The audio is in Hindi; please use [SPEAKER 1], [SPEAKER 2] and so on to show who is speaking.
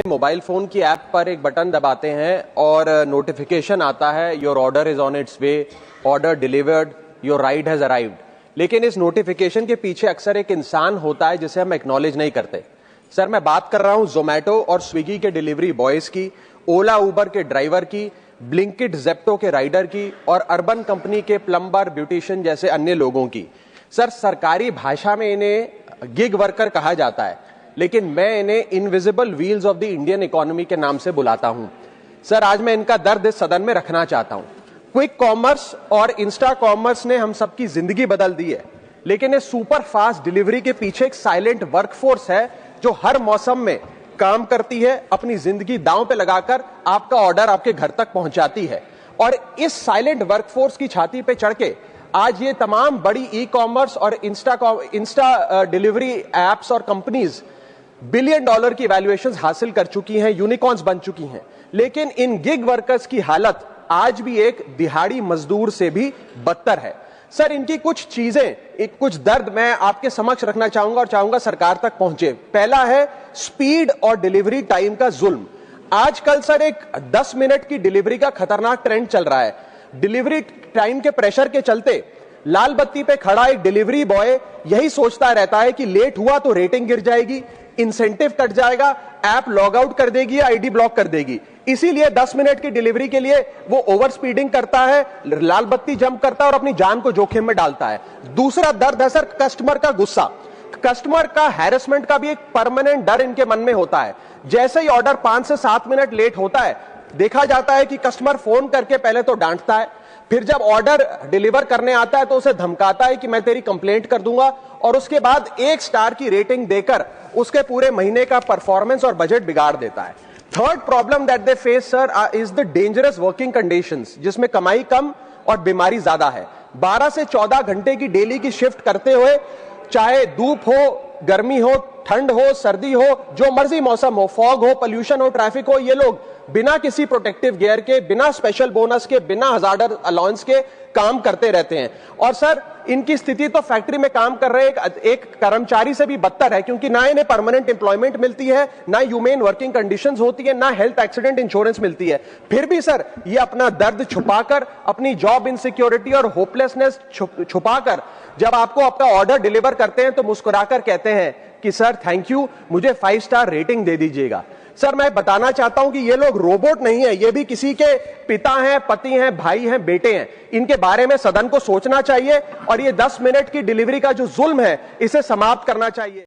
[SPEAKER 1] मोबाइल फोन की ऐप पर एक बटन दबाते हैं और नोटिफिकेशन आता है, your order is on it's way, order delivered, your ride has arrived. लेकिन इस नोटिफिकेशन के पीछे अक्सर एक इंसान होता है जिसे हम एक्नॉलेज नहीं करते। सर, मैं बात कर रहा हूं जोमैटो और स्विगी के डिलीवरी बॉयज की, ओला उबर के ड्राइवर की, ब्लिंकिट जेप्टो के राइडर की और अर्बन कंपनी के प्लम्बर, ब्यूटिशियन जैसे अन्य लोगों की। सर, सरकारी भाषा में इन्हें गिग वर्कर कहा जाता है, लेकिन मैं इन्हें invisible wheels of the Indian economy के नाम से बुलाता हूं। सर, आज मैं इनका दर्द इस सदन में रखना चाहता हूं। क्विक कॉमर्स और इंस्टा कॉमर्स ने हम सबकी जिंदगी बदल दी है, लेकिन इस सुपर फास्ट डिलीवरी के पीछे एक साइलेंट वर्कफोर्स है जो हर मौसम में काम करती है, अपनी जिंदगी दांव पे लगाकर आपका ऑर्डर आपके घर तक पहुंचाती है। और इस साइलेंट वर्कफोर्स की छाती पे चढ़ के आज ये तमाम बड़ी ई कॉमर्स और इंस्टा डिलीवरी एप्स और कंपनीज बिलियन डॉलर की वैल्यूएशंस हासिल कर चुकी हैं, यूनिकॉर्न्स बन चुकी हैं। लेकिन इन गिग वर्कर्स की हालत आज भी एक दिहाड़ी मजदूर से भी बदतर है। सर, इनकी कुछ चीजें, कुछ दर्द मैं आपके समक्ष रखना चाहूंगा और चाहूंगा सरकार तक पहुंचे। पहला है स्पीड और डिलीवरी टाइम का जुल्म। आजकल सर एक 10 मिनट की डिलीवरी का खतरनाक ट्रेंड चल रहा है। डिलीवरी टाइम के प्रेशर के चलते लाल बत्ती पे खड़ा एक डिलीवरी बॉय यही सोचता रहता है कि लेट हुआ तो रेटिंग गिर जाएगी, इंसेंटिव कट जाएगा, ऐप लॉग आउट कर देगी या आईडी ब्लॉक कर देगी। इसीलिए 10 मिनट की डिलीवरी के लिए वो ओवर स्पीडिंग करता है, लाल बत्ती जंप करता है और अपनी जान को जोखिम में डालता है। दूसरा दर्द है सर कस्टमर का गुस्सा। कस्टमर का हैरेसमेंट का भी एक परमानेंट डर इनके मन में होता है। जैसे ही ऑर्डर 5 से 7 मिनट लेट होता है, देखा जाता है कि कस्टमर फोन करके पहले तो डांटता है, फिर जब ऑर्डर डिलीवर करने आता है तो उसे धमकाता है कि मैं तेरी कंप्लेंट कर दूंगा, और उसके बाद 1 स्टार की रेटिंग देकर उसके पूरे महीने का परफॉर्मेंस और बजट बिगाड़ देता है। Third problem that they face sir is the dangerous working conditions, जिसमें कमाई कम और बीमारी ज्यादा है। 12 से 14 घंटे की डेली की शिफ्ट करते हुए, चाहे धूप हो, गर्मी हो, ठंड हो, सर्दी हो, जो मर्जी मौसम हो, फॉग हो, पोल्यूशन हो, ट्रैफिक हो, ये लोग बिना किसी प्रोटेक्टिव गियर के, बिना स्पेशल बोनस के, बिना हजार्डर अलाउंस के काम करते रहते हैं। और सर, इनकी स्थिति तो फैक्ट्री में काम कर रहे एक कर्मचारी से भी बदतर है, क्योंकि ना इन्हें परमानेंट एम्प्लॉयमेंट मिलती है, ना ह्यूमेन वर्किंग कंडीशंस होती है, ना हेल्थ एक्सीडेंट इंश्योरेंस मिलती है। फिर भी सर ये अपना दर्द छुपाकर, अपनी जॉब इनसिक्योरिटी और होपलेसनेस छुपाकर जब आपको अपना ऑर्डर डिलीवर करते हैं तो मुस्कुराकर कहते हैं कि सर थैंक यू, मुझे 5 स्टार रेटिंग दे दीजिएगा। सर, मैं बताना चाहता हूं कि ये लोग रोबोट नहीं है, ये भी किसी के पिता हैं, पति हैं, भाई हैं, बेटे हैं। इनके बारे में सदन को सोचना चाहिए और ये 10 मिनट की डिलीवरी का जो जुल्म है इसे समाप्त करना चाहिए।